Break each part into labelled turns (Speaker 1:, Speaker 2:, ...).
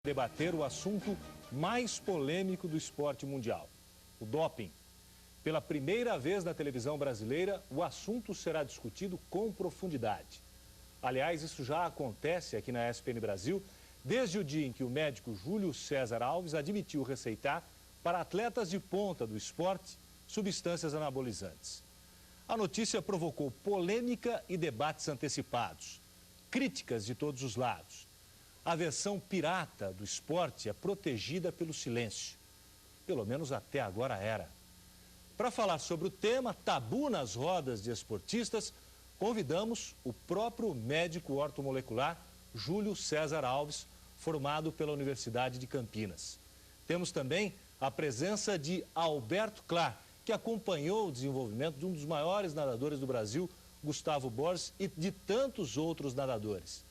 Speaker 1: debater o assunto mais polêmico do esporte mundial, o doping. Pela primeira vez na televisão brasileira, o assunto será discutido com profundidade. Aliás, isso já acontece aqui na ESPN Brasil, desde o dia em que o médico Júlio César Alves admitiu receitar para atletas de ponta do esporte substâncias anabolizantes. A notícia provocou polêmica e debates antecipados, críticas de todos os lados. A versão pirata do esporte é protegida pelo silêncio. Pelo menos até agora era. Para falar sobre o tema tabu nas rodas de esportistas, convidamos o próprio médico ortomolecular Júlio César Alves, formado pela Universidade de Campinas. Temos também a presença de Alberto Clar, que acompanhou o desenvolvimento de um dos maiores nadadores do Brasil, Gustavo Borges, e de tantos outros nadadores.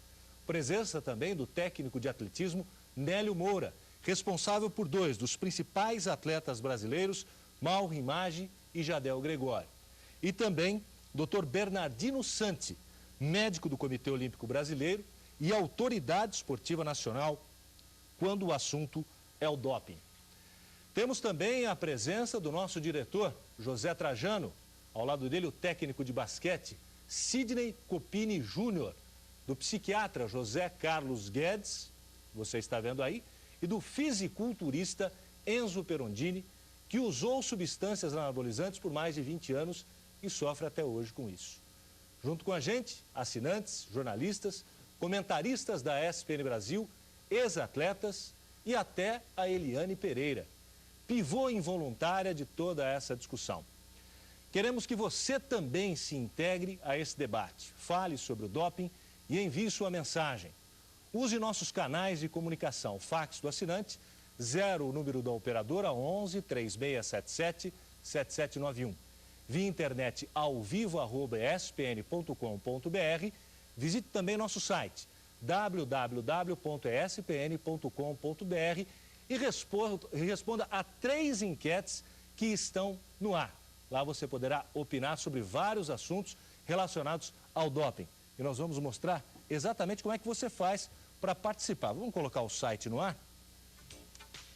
Speaker 1: Presença também do técnico de atletismo Nélio Moura, responsável por dois dos principais atletas brasileiros, Mauro Rimage e Jadel Gregório. E também Dr. Bernardino Santi, médico do Comitê Olímpico Brasileiro e autoridade esportiva nacional quando o assunto é o doping. Temos também a presença do nosso diretor, José Trajano, ao lado dele o técnico de basquete, Sidney Copini Júnior, do psiquiatra José Carlos Guedes, você está vendo aí, e do fisiculturista Enzo Perondini, que usou substâncias anabolizantes por mais de 20 anos e sofre até hoje com isso. Junto com a gente, assinantes, jornalistas, comentaristas da ESPN Brasil, ex-atletas e até a Eliane Pereira, pivô involuntária de toda essa discussão. Queremos que você também se integre a esse debate. Fale sobre o doping e envie sua mensagem. Use nossos canais de comunicação. Fax do assinante, 0 o número da operadora 11 3677 7791. Via internet ao vivo @espn.com.br. Visite também nosso site www.espn.com.br e responda a 3 enquetes que estão no ar. Lá você poderá opinar sobre vários assuntos relacionados ao doping. E nós vamos mostrar exatamente como é que você faz para participar. Vamos colocar o site no ar?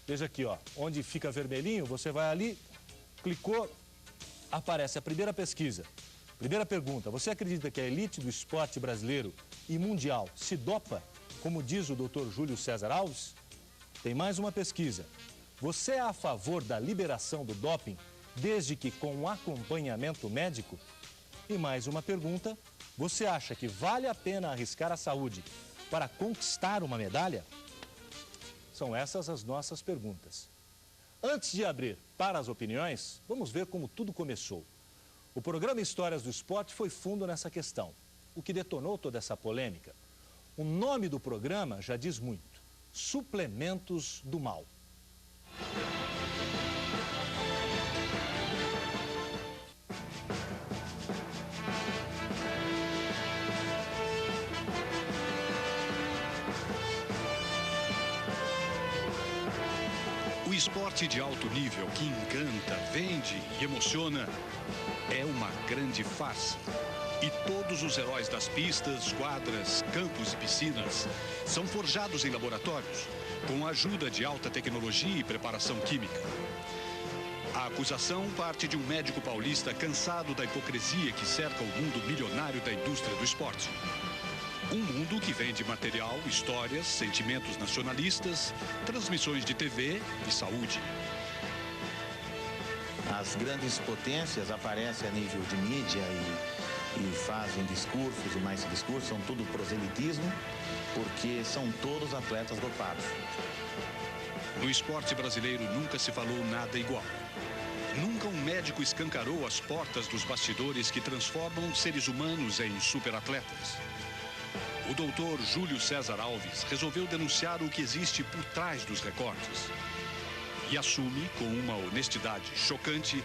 Speaker 1: Veja aqui, ó, onde fica vermelhinho, você vai ali, clicou, aparece a primeira pesquisa. Primeira pergunta, você acredita que a elite do esporte brasileiro e mundial se dopa, como diz o Dr. Júlio César Alves? Tem mais uma pesquisa. Você é a favor da liberação do doping, desde que com acompanhamento médico? E mais uma pergunta, você acha que vale a pena arriscar a saúde para conquistar uma medalha? São essas as nossas perguntas. Antes de abrir para as opiniões, vamos ver como tudo começou. O programa Histórias do Esporte foi fundo nessa questão. O que detonou toda essa polêmica? O nome do programa já diz muito. Suplementos do Mal.
Speaker 2: O esporte de alto nível que encanta, vende e emociona é uma grande farsa. E todos os heróis das pistas, quadras, campos e piscinas são forjados em laboratórios, com a ajuda de alta tecnologia e preparação química. A acusação parte de um médico paulista cansado da hipocrisia que cerca o mundo milionário da indústria do esporte. Um mundo que vende material, histórias, sentimentos nacionalistas, transmissões de TV e saúde.
Speaker 3: As grandes potências aparecem a nível de mídia e fazem discursos e mais discursos, são tudo proselitismo, porque são todos atletas dopados.
Speaker 2: No esporte brasileiro nunca se falou nada igual. Nunca um médico escancarou as portas dos bastidores que transformam seres humanos em superatletas. O doutor Júlio César Alves resolveu denunciar o que existe por trás dos recortes. E assume, com uma honestidade chocante,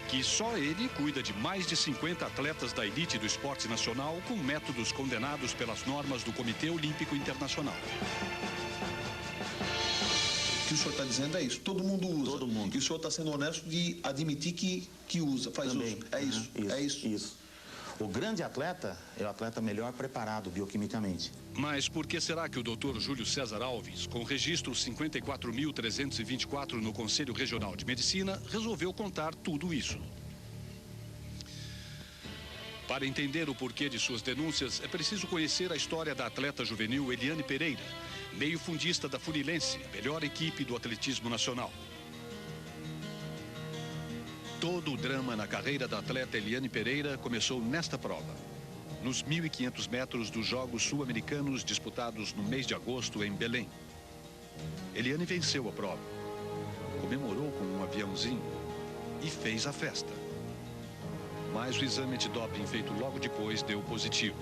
Speaker 2: que só ele cuida de mais de 50 atletas da elite do esporte nacional com métodos condenados pelas normas do Comitê Olímpico Internacional.
Speaker 4: O que o senhor está dizendo é isso, todo mundo usa.
Speaker 3: Todo mundo.
Speaker 4: E o senhor está sendo honesto de admitir que usa, faz
Speaker 3: Também.
Speaker 4: uso. É isso, é isso.
Speaker 3: Isso. O grande atleta é o atleta melhor preparado bioquimicamente.
Speaker 2: Mas por que será que o Dr. Júlio César Alves, com registro 54.324 no Conselho Regional de Medicina, resolveu contar tudo isso? Para entender o porquê de suas denúncias, é preciso conhecer a história da atleta juvenil Eliane Pereira, meio-fundista da Funilense, melhor equipe do atletismo nacional. Todo o drama na carreira da atleta Eliane Pereira começou nesta prova. Nos 1.500 metros dos Jogos Sul-Americanos disputados no mês de agosto em Belém. Eliane venceu a prova, comemorou com um aviãozinho e fez a festa. Mas o exame antidoping feito logo depois deu positivo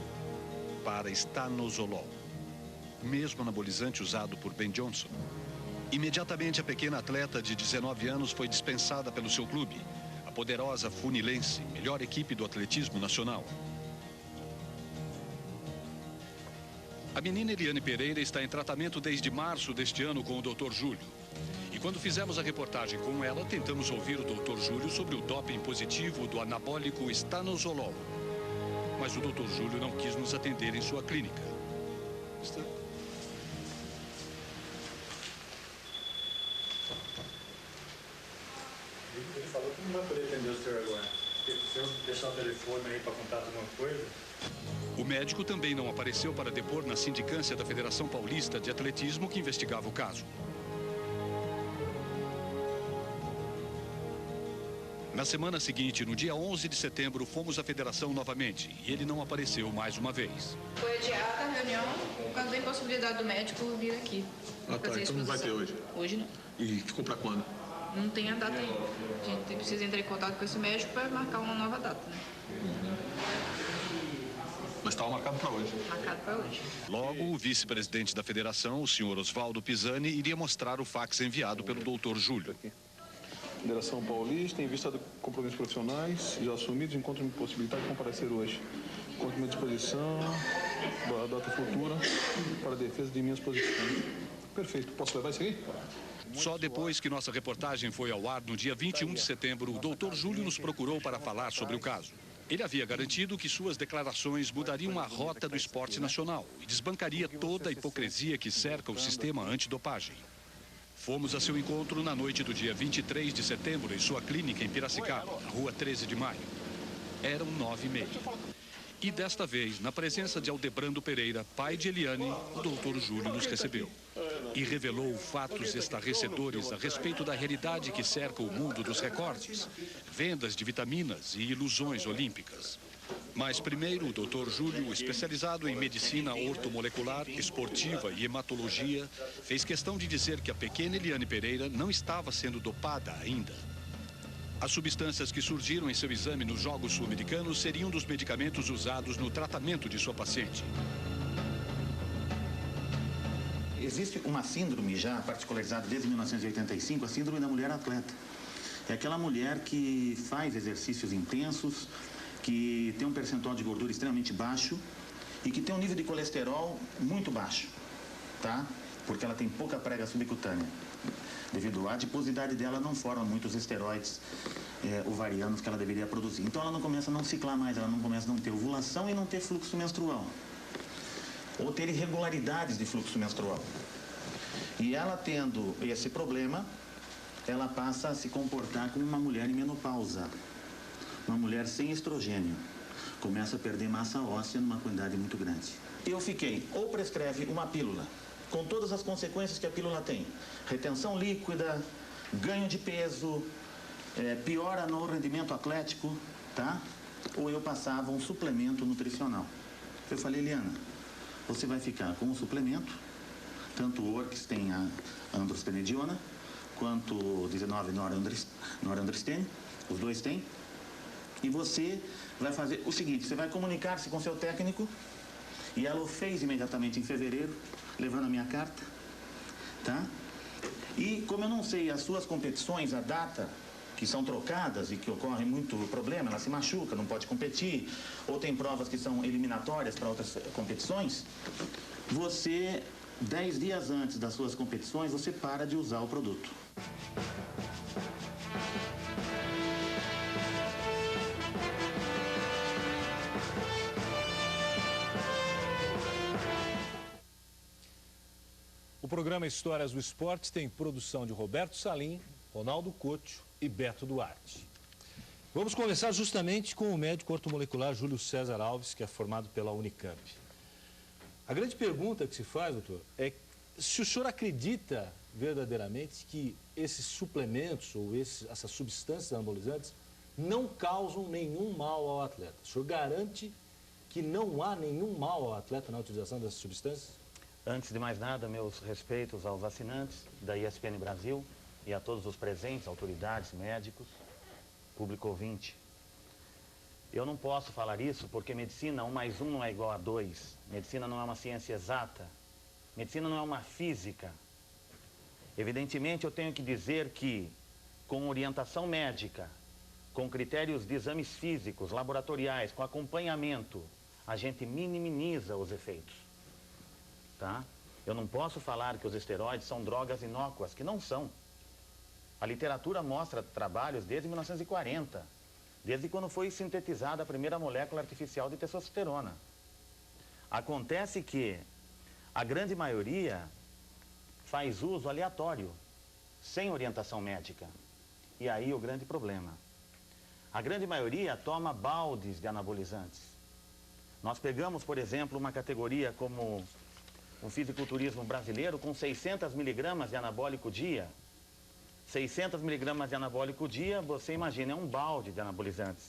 Speaker 2: para estanozolol, mesmo anabolizante usado por Ben Johnson. Imediatamente a pequena atleta de 19 anos foi dispensada pelo seu clube, a poderosa Funilense, melhor equipe do atletismo nacional. A menina Eliane Pereira está em tratamento desde março deste ano com o Dr. Júlio. E quando fizemos a reportagem com ela, tentamos ouvir o Dr. Júlio sobre o doping positivo do anabólico estanozolol. Mas o Dr. Júlio não quis nos atender em sua clínica.
Speaker 1: Ele falou que não vai poder atender o senhor agora. Se o senhor deixar o telefone aí para contato alguma coisa...
Speaker 2: O médico também não apareceu para depor na sindicância da Federação Paulista de Atletismo que investigava o caso. Na semana seguinte, no dia 11 de setembro, fomos à federação novamente e ele não apareceu mais uma vez.
Speaker 5: Foi adiada a reunião por causa da impossibilidade do médico vir aqui.
Speaker 6: Ah, tá. Então não vai ter hoje?
Speaker 5: Hoje não.
Speaker 6: E ficou para quando?
Speaker 5: Não tem a data ainda. A gente precisa entrar em contato com esse médico para marcar uma nova data, né?
Speaker 6: Mas estava marcado para hoje.
Speaker 5: Marcado para hoje.
Speaker 2: Logo, o vice-presidente da federação, o senhor Oswaldo Pisani, iria mostrar o fax enviado pelo Dr. Júlio.
Speaker 6: Federação Paulista, em vista de compromissos profissionais já assumidos, encontro-me possibilidade de comparecer hoje. Encontro minha disposição, a data futura, para a defesa de minhas posições. Perfeito. Posso levar isso aí?
Speaker 2: Só depois que nossa reportagem foi ao ar no dia 21 de setembro, o Dr. Júlio nos procurou para falar sobre o caso. Ele havia garantido que suas declarações mudariam a rota do esporte nacional e desbancaria toda a hipocrisia que cerca o sistema antidopagem. Fomos a seu encontro na noite do dia 23 de setembro em sua clínica em Piracicaba, na rua 13 de maio. Eram 9h30. E desta vez, na presença de Aldebrando Pereira, pai de Eliane, o Dr. Júlio nos recebeu. E revelou fatos estarrecedores a respeito da realidade que cerca o mundo dos recortes, vendas de vitaminas e ilusões olímpicas. Mas primeiro, o Dr. Júlio, especializado em medicina ortomolecular, esportiva e hematologia, fez questão de dizer que a pequena Eliane Pereira não estava sendo dopada ainda. As substâncias que surgiram em seu exame nos Jogos Sul-Americanos seriam dos medicamentos usados no tratamento de sua paciente.
Speaker 3: Existe uma síndrome já particularizada desde 1985, a síndrome da mulher atleta. É aquela mulher que faz exercícios intensos, que tem um percentual de gordura extremamente baixo e que tem um nível de colesterol muito baixo, tá? Porque ela tem pouca prega subcutânea. Devido à adiposidade dela, não forma muitos esteroides ovarianos que ela deveria produzir. Então ela não começa a não ciclar mais, ela não começa a não ter ovulação e não ter fluxo menstrual. Ou ter irregularidades de fluxo menstrual. E ela tendo esse problema, ela passa a se comportar como uma mulher em menopausa. Uma mulher sem estrogênio. Começa a perder massa óssea numa quantidade muito grande. Eu fiquei, ou prescreve uma pílula, com todas as consequências que a pílula tem. Retenção líquida, ganho de peso, piora no rendimento atlético, tá? Ou eu passava um suplemento nutricional. Eu falei, Eliana, você vai ficar com um suplemento, tanto o Orix tem a androstenediona, quanto o 19 norandrostene, os dois têm. E você vai fazer o seguinte, você vai comunicar-se com seu técnico, e ela o fez imediatamente em fevereiro, levando a minha carta, tá? E como eu não sei as suas competições, a data, que são trocadas e que ocorre muito problema, ela se machuca, não pode competir, ou tem provas que são eliminatórias para outras competições, você, 10 dias antes das suas competições, você para de usar o produto.
Speaker 1: programa Histórias do Esporte tem produção de Roberto Salim, Ronaldo Couto e Beto Duarte. Vamos conversar justamente com o médico ortomolecular Júlio César Alves, que é formado pela Unicamp. A grande pergunta que se faz, doutor, é se o senhor acredita verdadeiramente que esses suplementos ou essas substâncias anabolizantes não causam nenhum mal ao atleta. O senhor garante que não há nenhum mal ao atleta na utilização dessas substâncias?
Speaker 7: Antes de mais nada, meus respeitos aos assinantes da ESPN Brasil e a todos os presentes, autoridades, médicos, público ouvinte. Eu não posso falar isso porque medicina 1 mais 1 não é igual a 2. Medicina não é uma ciência exata. Medicina não é uma física. Evidentemente, eu tenho que dizer que, com orientação médica, com critérios de exames físicos, laboratoriais, com acompanhamento, a gente minimiza os efeitos. Tá? Eu não posso falar que os esteroides são drogas inócuas, que não são. A literatura mostra trabalhos desde 1940, desde quando foi sintetizada a primeira molécula artificial de testosterona. Acontece que a grande maioria faz uso aleatório, sem orientação médica. E aí o grande problema. A grande maioria toma baldes de anabolizantes. Nós pegamos, por exemplo, uma categoria como o fisiculturismo brasileiro com 600 miligramas de anabólico dia. 600 miligramas de anabólico dia, você imagina, é um balde de anabolizantes.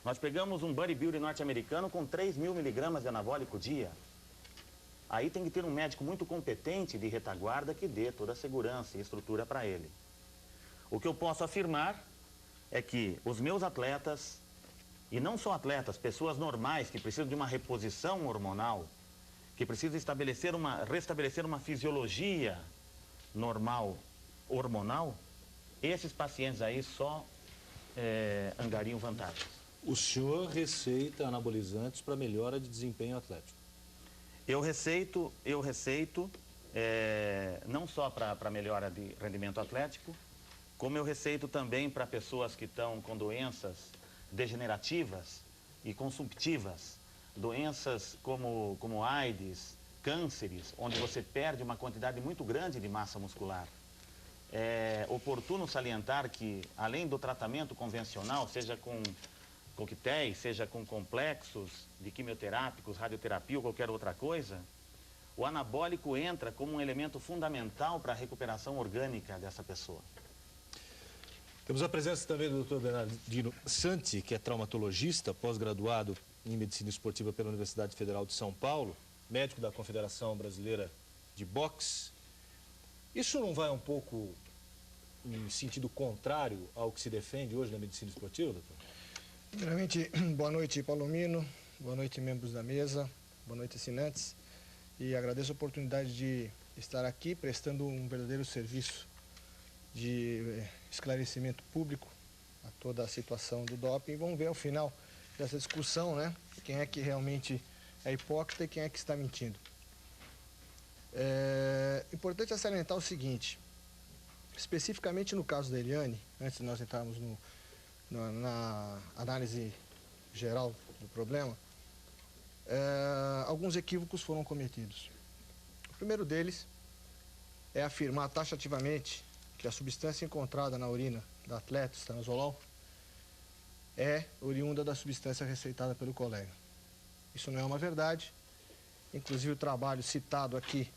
Speaker 7: Nós pegamos um bodybuilder norte-americano com 3.000 miligramas de anabólico dia. Aí tem que ter um médico muito competente de retaguarda que dê toda a segurança e estrutura para ele. O que eu posso afirmar é que os meus atletas, e não só atletas, pessoas normais que precisam de uma reposição hormonal, que precisam restabelecer uma fisiologia normal hormonal, esses pacientes aí só angariam vantagens.
Speaker 1: O senhor receita anabolizantes para melhora de desempenho atlético?
Speaker 7: Eu receito não só para melhora de rendimento atlético, como eu receito também para pessoas que estão com doenças degenerativas e consumptivas, doenças como AIDS, cânceres, onde você perde uma quantidade muito grande de massa muscular. É oportuno salientar que, além do tratamento convencional, seja com coquetéis, seja com complexos de quimioterápicos, radioterapia ou qualquer outra coisa, o anabólico entra como um elemento fundamental para a recuperação orgânica dessa pessoa.
Speaker 1: Temos a presença também do Dr. Bernardino Santi, que é traumatologista, pós-graduado em Medicina Esportiva pela Universidade Federal de São Paulo, médico da Confederação Brasileira de Boxe. Isso não vai um pouco em sentido contrário ao que se defende hoje na medicina esportiva, doutor?
Speaker 8: Primeiramente, boa noite, Palomino, boa noite, membros da mesa, boa noite, assinantes, e agradeço a oportunidade de estar aqui prestando um verdadeiro serviço de esclarecimento público a toda a situação do doping. Vamos ver ao final dessa discussão, né, quem é que realmente é hipócrita e quem é que está mentindo. Importante é salientar o seguinte, especificamente no caso da Eliane, antes de nós entrarmos na análise geral do problema, alguns equívocos foram cometidos. O primeiro deles é afirmar taxativamente que a substância encontrada na urina da atleta, estanozolol, é oriunda da substância receitada pelo colega. Isso não é uma verdade. Inclusive o trabalho citado aqui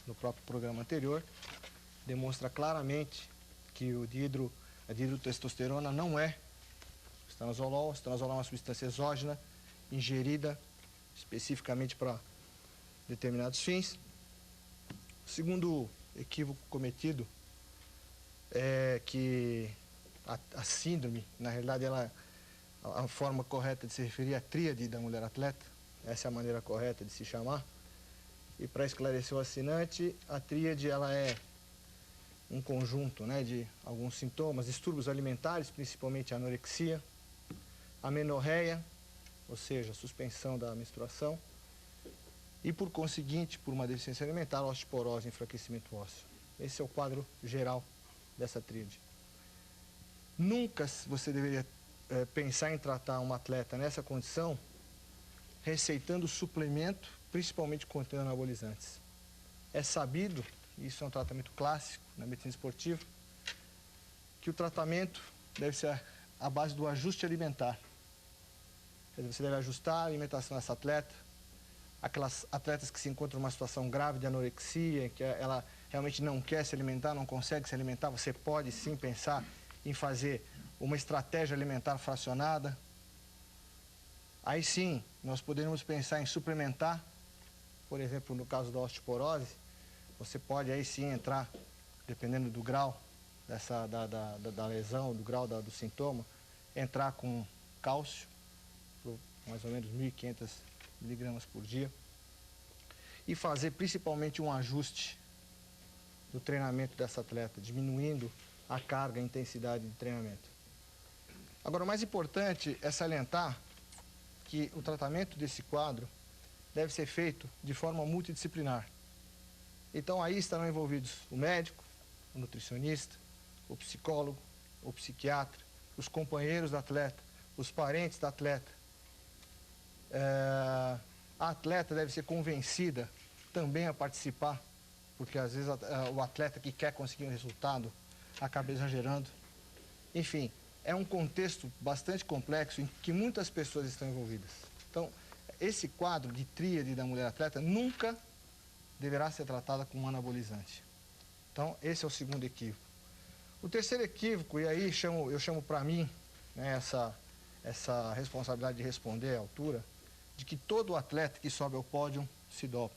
Speaker 8: no próprio programa anterior demonstra claramente que a dihidrotestosterona não é estanozolol. Estanozolol é uma substância exógena, ingerida especificamente para determinados fins. O segundo equívoco cometido é que a síndrome, na realidade, a forma correta de se referir à tríade da mulher atleta, essa é a maneira correta de se chamar. E para esclarecer o assinante, a tríade ela é um conjunto, né, de alguns sintomas, distúrbios alimentares, principalmente a anorexia, amenorreia, ou seja, suspensão da menstruação, e por conseguinte, por uma deficiência alimentar, osteoporose, enfraquecimento ósseo. Esse é o quadro geral dessa tríade. Nunca você deveria pensar em tratar um atleta nessa condição receitando suplemento, principalmente contendo anabolizantes. é sabido, isso é um tratamento clássico na medicina esportiva, que o tratamento deve ser à base do ajuste alimentar. Quer dizer, você deve ajustar a alimentação dessa atleta. Aquelas atletas que se encontram numa situação grave de anorexia, que ela realmente não quer se alimentar, não consegue se alimentar, você pode sim pensar em fazer uma estratégia alimentar fracionada. Aí sim, nós poderíamos pensar em suplementar, por exemplo, no caso da osteoporose, você pode aí sim entrar, dependendo do grau da lesão, do grau do sintoma, entrar com cálcio, mais ou menos 1.500 miligramas por dia, e fazer principalmente um ajuste do treinamento dessa atleta, diminuindo a carga e a intensidade de treinamento. Agora, o mais importante é salientar que o tratamento desse quadro deve ser feito de forma multidisciplinar. Então, aí estarão envolvidos o médico, o nutricionista, o psicólogo, o psiquiatra, os companheiros da atleta, os parentes da atleta. A atleta deve ser convencida também a participar, porque às vezes o atleta que quer conseguir um resultado acaba exagerando. Enfim, é um contexto bastante complexo em que muitas pessoas estão envolvidas. Então, esse quadro de tríade da mulher atleta nunca deverá ser tratada como anabolizante. Então, esse é o segundo equívoco. O terceiro equívoco, e aí eu chamo para mim, né, essa responsabilidade de responder à altura, de que todo atleta que sobe ao pódio se dopa.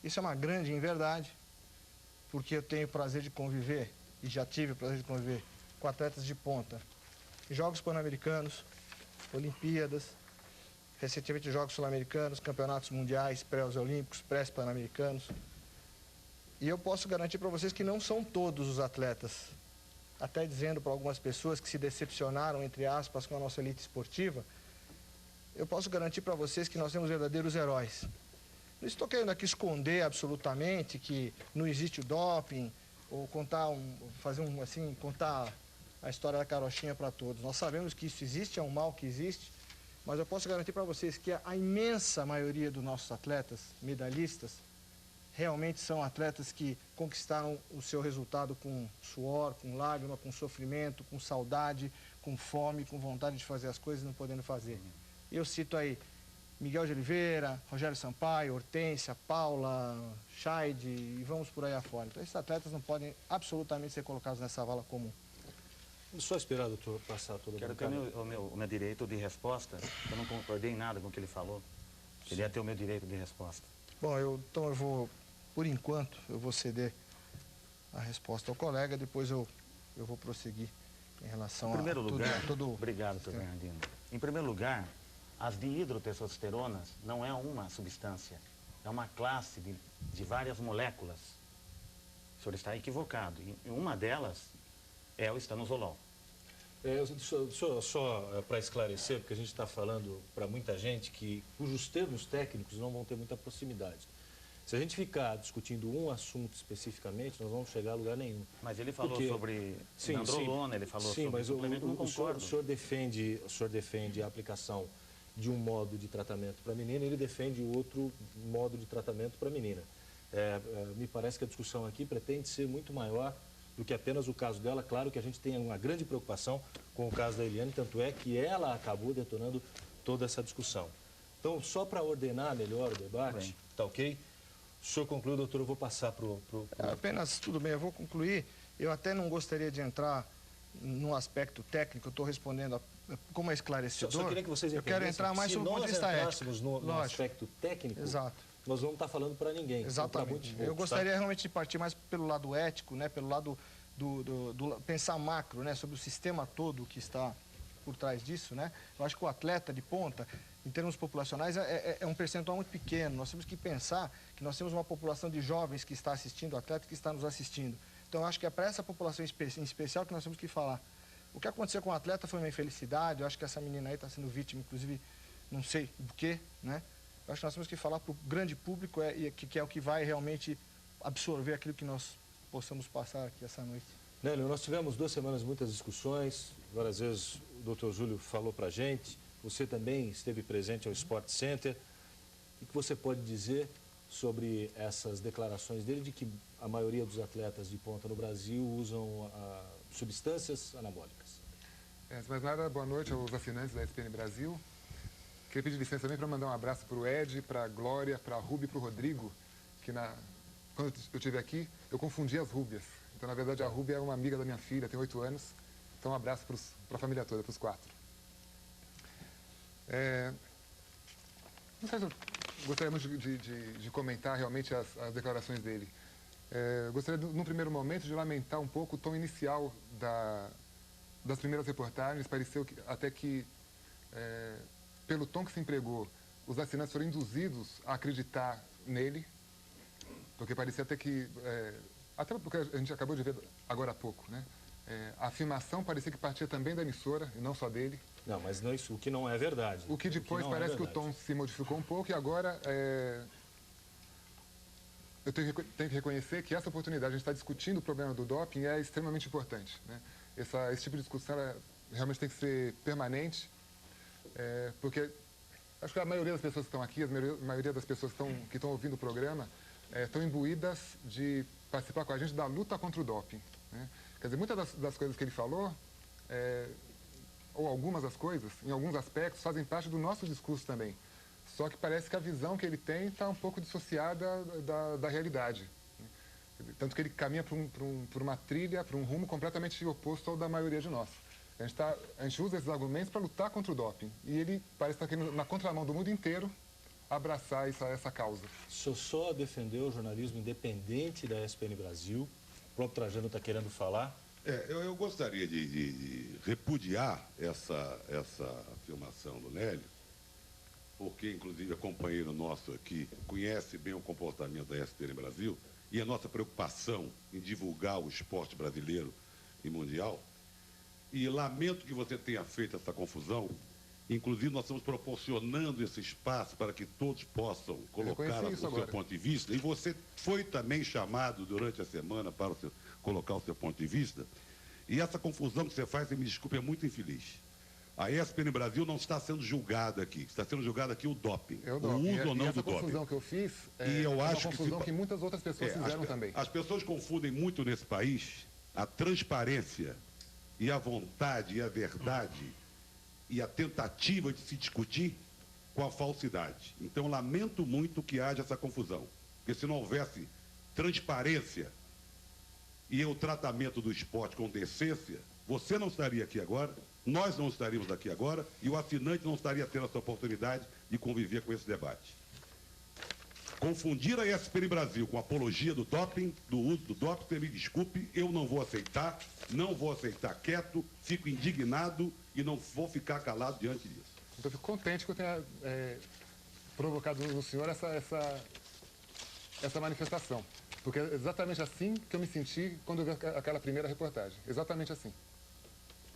Speaker 8: Isso é uma grande inverdade, porque eu tenho o prazer de conviver, e já tive o prazer de conviver, com atletas de ponta. Jogos Pan-Americanos, Olimpíadas, recentemente Jogos Sul-Americanos, Campeonatos Mundiais, pré-olímpicos, pré-pan-americanos. E eu posso garantir para vocês que não são todos os atletas, até dizendo para algumas pessoas que se decepcionaram, entre aspas, com a nossa elite esportiva, eu posso garantir para vocês que nós temos verdadeiros heróis. Não estou querendo aqui esconder absolutamente que não existe o doping, ou contar a história da carochinha para todos. Nós sabemos que isso existe, é um mal que existe, mas eu posso garantir para vocês que a imensa maioria dos nossos atletas, medalhistas, realmente são atletas que conquistaram o seu resultado com suor, com lágrima, com sofrimento, com saudade, com fome, com vontade de fazer as coisas e não podendo fazer. Eu cito aí Miguel de Oliveira, Rogério Sampaio, Hortência, Paula, Chaide e vamos por aí afora. Então, esses atletas não podem absolutamente ser colocados nessa vala comum.
Speaker 1: Só esperar, doutor, passar toda a
Speaker 7: Quero ter o meu direito de resposta. Eu não concordei em nada com o que ele falou. Queria ter o meu direito de resposta.
Speaker 8: Bom, então eu vou, por enquanto, eu vou ceder a resposta ao colega, depois eu vou prosseguir em relação
Speaker 7: a
Speaker 8: todo...
Speaker 7: Obrigado, doutor Bernardino. Em primeiro lugar, as dihidrotestosteronas não é uma substância, é uma classe de várias moléculas. O senhor está equivocado. E uma delas é o estanozolol.
Speaker 1: Só para esclarecer, porque a gente está falando para muita gente cujos termos técnicos não vão ter muita proximidade. Se a gente ficar discutindo um assunto especificamente, nós vamos chegar a lugar nenhum.
Speaker 7: Mas ele falou sobre nandrolona, ele falou sobre suplemento, não concordo.
Speaker 1: O senhor defende a aplicação de um modo de tratamento para a menina, ele defende outro modo de tratamento para a menina. Me parece que a discussão aqui pretende ser muito maior do que apenas o caso dela. Claro que a gente tem uma grande preocupação com o caso da Eliane, tanto é que ela acabou detonando toda essa discussão. Então, só para ordenar melhor o debate, tá ok? O senhor conclui, doutor, eu vou passar para o...
Speaker 8: Apenas, tudo bem, eu vou concluir. Eu até não gostaria de entrar no aspecto técnico, eu estou respondendo como é esclarecedor.
Speaker 1: Só queria que vocês entendessem.
Speaker 8: Eu quero entrar mais sobre o ponto de vista ético.
Speaker 1: No aspecto técnico,
Speaker 8: exato,
Speaker 1: nós vamos estar falando para ninguém.
Speaker 8: Exatamente. Eu gostaria realmente de partir mais pelo lado ético, né, pelo lado do pensar macro, né, sobre o sistema todo que está por trás disso, né? Eu acho que o atleta de ponta, em termos populacionais, é um percentual muito pequeno. Nós temos que pensar que nós temos uma população de jovens que está assistindo, atleta que está nos assistindo. Então, eu acho que é para essa população em especial que nós temos que falar. O que aconteceu com o atleta foi uma infelicidade. Eu acho que essa menina aí está sendo vítima, inclusive, não sei do quê, né? Eu acho que nós temos que falar para o grande público, que é o que vai realmente absorver aquilo que nós possamos passar aqui essa noite.
Speaker 1: Nélio, nós tivemos 2 semanas muitas discussões, várias vezes o doutor Júlio falou para a gente, você também esteve presente ao Sport Center. O que você pode dizer sobre essas declarações dele de que a maioria dos atletas de ponta no Brasil usam substâncias anabólicas.
Speaker 9: Antes de mais nada, boa noite aos assinantes da ESPN Brasil. Queria pedir licença também para mandar um abraço para o Ed, para a Glória, para a Ruby e para o Rodrigo, que quando eu estive aqui, eu confundi as Rúbias. Então, na verdade, a Ruby é uma amiga da minha filha, tem 8 anos. Então, um abraço para a família toda, para os 4. Não sei se eu gostaria muito de comentar realmente as declarações dele. Gostaria, num primeiro momento, de lamentar um pouco o tom inicial das primeiras reportagens. Pareceu até que, pelo tom que se empregou, os assinantes foram induzidos a acreditar nele, porque parecia até que, até porque a gente acabou de ver agora há pouco, né? A afirmação parecia que partia também da emissora e não só dele.
Speaker 1: Não, mas não, isso, o que não é verdade.
Speaker 9: O que depois parece que o tom se modificou um pouco e agora eu tenho que reconhecer que essa oportunidade de a gente estar discutindo o problema do doping é extremamente importante, né? Esse tipo de discussão realmente tem que ser permanente, porque acho que a maioria das pessoas que estão aqui, a maioria das pessoas que estão ouvindo o programa, estão imbuídas de participar com a gente da luta contra o doping, né? Quer dizer, muitas das coisas que ele falou, ou algumas das coisas, em alguns aspectos, fazem parte do nosso discurso também. Só que parece que a visão que ele tem está um pouco dissociada da realidade, né? Tanto que ele caminha por uma trilha, por um rumo completamente oposto ao da maioria de nós. A gente usa esses argumentos para lutar contra o doping. E ele parece estar querendo, na contramão do mundo inteiro, abraçar essa causa.
Speaker 1: O senhor só defendeu o jornalismo independente da ESPN Brasil. O próprio Trajano está querendo falar.
Speaker 10: Eu gostaria de repudiar essa afirmação do Nélio, porque, inclusive, é companheiro nosso aqui, conhece bem o comportamento da ESPN Brasil e a nossa preocupação em divulgar o esporte brasileiro e mundial. E lamento que você tenha feito essa confusão. Inclusive, nós estamos proporcionando esse espaço para que todos possam colocar o seu ponto de vista. E você foi também chamado durante a semana para colocar o seu ponto de vista. E essa confusão que você faz, me desculpe, é muito infeliz. A ESPN Brasil não está sendo julgada aqui. Está sendo julgado aqui o doping. O uso ou não do doping.
Speaker 9: Essa confusão que eu fiz
Speaker 10: uma
Speaker 9: confusão que muitas outras pessoas fizeram também.
Speaker 10: As pessoas confundem muito nesse país a transparência e a vontade e a verdade e a tentativa de se discutir com a falsidade. Então, lamento muito que haja essa confusão. Porque se não houvesse transparência e o tratamento do esporte com decência, você não estaria aqui agora, nós não estaríamos aqui agora e o assinante não estaria tendo essa oportunidade de conviver com esse debate. Confundir a ESPN Brasil com apologia do doping, do uso do doping, você me desculpe, eu não vou aceitar quieto, fico indignado e não vou ficar calado diante disso.
Speaker 9: Então, eu fico contente que eu tenha provocado no senhor essa manifestação. Porque é exatamente assim que eu me senti quando eu vi aquela primeira reportagem. Exatamente assim.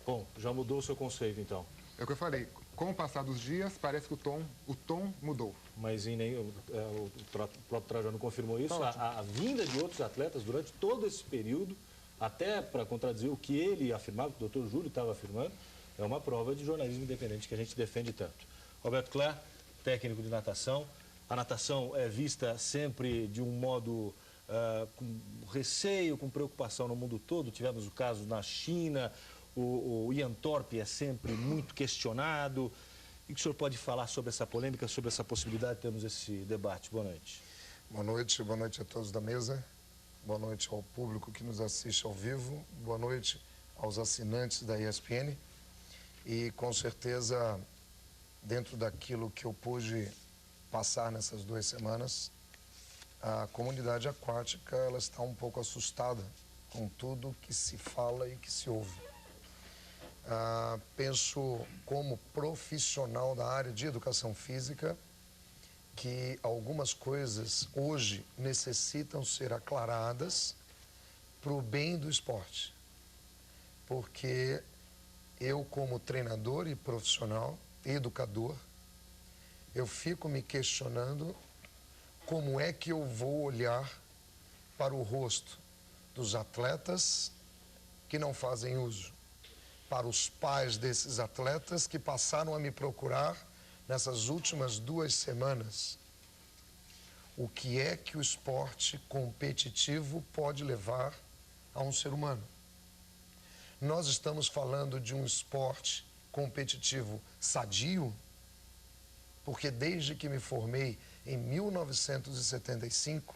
Speaker 1: Bom, já mudou o seu conceito, então?
Speaker 9: É o que eu falei. Com o passar dos dias, parece que o tom mudou.
Speaker 1: Mas o próprio Trajano confirmou isso. A vinda de outros atletas durante todo esse período, até para contradizer o que ele afirmava, o que o doutor Júlio estava afirmando, é uma prova de jornalismo independente que a gente defende tanto. Roberto Cler, técnico de natação. A natação é vista sempre de um modo com receio, com preocupação no mundo todo. Tivemos o caso na China, o Ian Thorpe é sempre muito questionado. O que o senhor pode falar sobre essa polêmica, sobre essa possibilidade de termos esse debate? Boa noite.
Speaker 11: Boa noite a todos da mesa. Boa noite ao público que nos assiste ao vivo. Boa noite aos assinantes da ESPN. E, com certeza, dentro daquilo que eu pude passar nessas 2 semanas, a comunidade aquática ela está um pouco assustada com tudo que se fala e que se ouve. Penso, como profissional da área de educação física, que algumas coisas hoje necessitam ser aclaradas para o bem do esporte. Porque eu, como treinador e profissional, educador, eu fico me questionando como é que eu vou olhar para o rosto dos atletas que não fazem uso, para os pais desses atletas que passaram a me procurar nessas últimas 2 semanas. o que é que o esporte competitivo pode levar a um ser humano. Nós estamos falando de um esporte competitivo sadio, porque desde que me formei em 1975,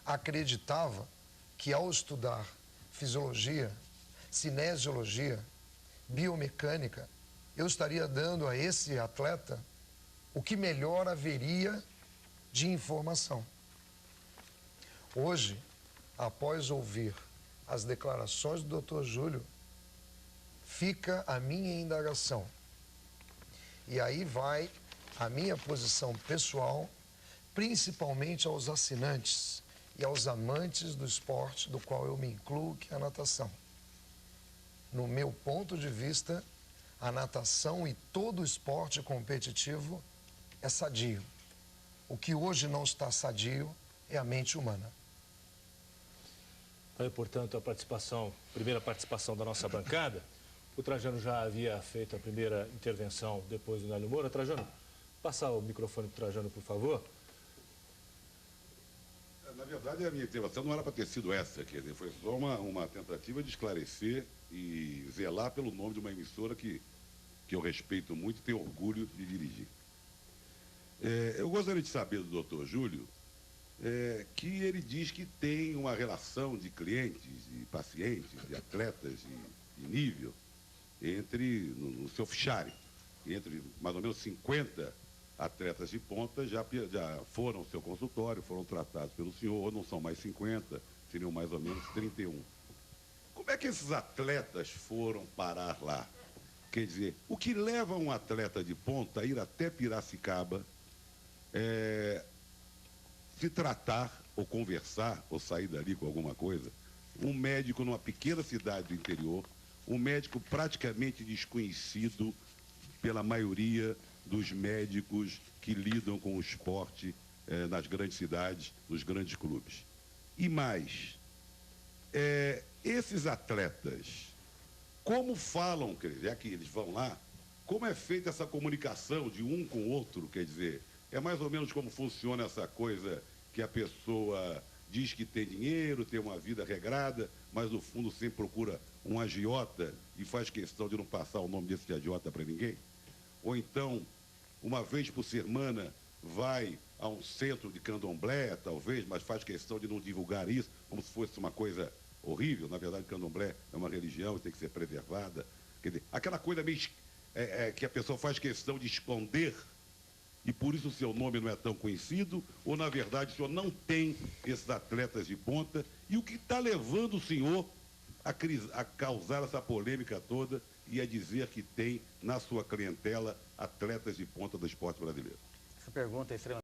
Speaker 11: acreditava que ao estudar fisiologia, cinesiologia, biomecânica, eu estaria dando a esse atleta o que melhor haveria de informação. Hoje, após ouvir as declarações do Dr. Júlio, fica a minha indagação. E aí vai a minha posição pessoal, principalmente aos assinantes e aos amantes do esporte do qual eu me incluo, que é a natação. No meu ponto de vista, a natação e todo o esporte competitivo é sadio. O que hoje não está sadio é a mente humana.
Speaker 1: Aí, portanto, a primeira participação da nossa bancada. O Trajano já havia feito a primeira intervenção depois do Nélio Moura. Trajano, passar o microfone para o Trajano, por favor.
Speaker 10: Na verdade, a minha intervenção não era para ter sido essa, quer dizer, foi só uma tentativa de esclarecer e zelar pelo nome de uma emissora que eu respeito muito e tenho orgulho de dirigir. Eu gostaria de saber do Dr. Júlio que ele diz que tem uma relação de clientes, de pacientes, de atletas de nível, no seu fichário, entre mais ou menos 50 atletas de ponta já foram ao seu consultório, foram tratados pelo senhor, ou não são mais 50, seriam mais ou menos 31. Como é que esses atletas foram parar lá? Quer dizer, o que leva um atleta de ponta a ir até Piracicaba, se tratar, ou conversar, ou sair dali com alguma coisa, um médico numa pequena cidade do interior, um médico praticamente desconhecido pela maioria dos médicos que lidam com o esporte nas grandes cidades, nos grandes clubes. E mais, esses atletas, como falam, quer dizer, já que eles vão lá, como é feita essa comunicação de um com o outro, quer dizer, é mais ou menos como funciona essa coisa que a pessoa diz que tem dinheiro, tem uma vida regrada, mas no fundo sempre procura um agiota e faz questão de não passar o nome desse agiota para ninguém? Ou então, uma vez por semana, vai a um centro de candomblé, talvez, mas faz questão de não divulgar isso, como se fosse uma coisa horrível. Na verdade, candomblé é uma religião e tem que ser preservada. Quer dizer, aquela coisa meio que a pessoa faz questão de esconder, e por isso o seu nome não é tão conhecido, ou na verdade o senhor não tem esses atletas de ponta, e o que está levando o senhor a causar essa polêmica toda e a dizer que tem na sua clientela atletas de ponta do esporte brasileiro?
Speaker 7: Essa pergunta é extremamente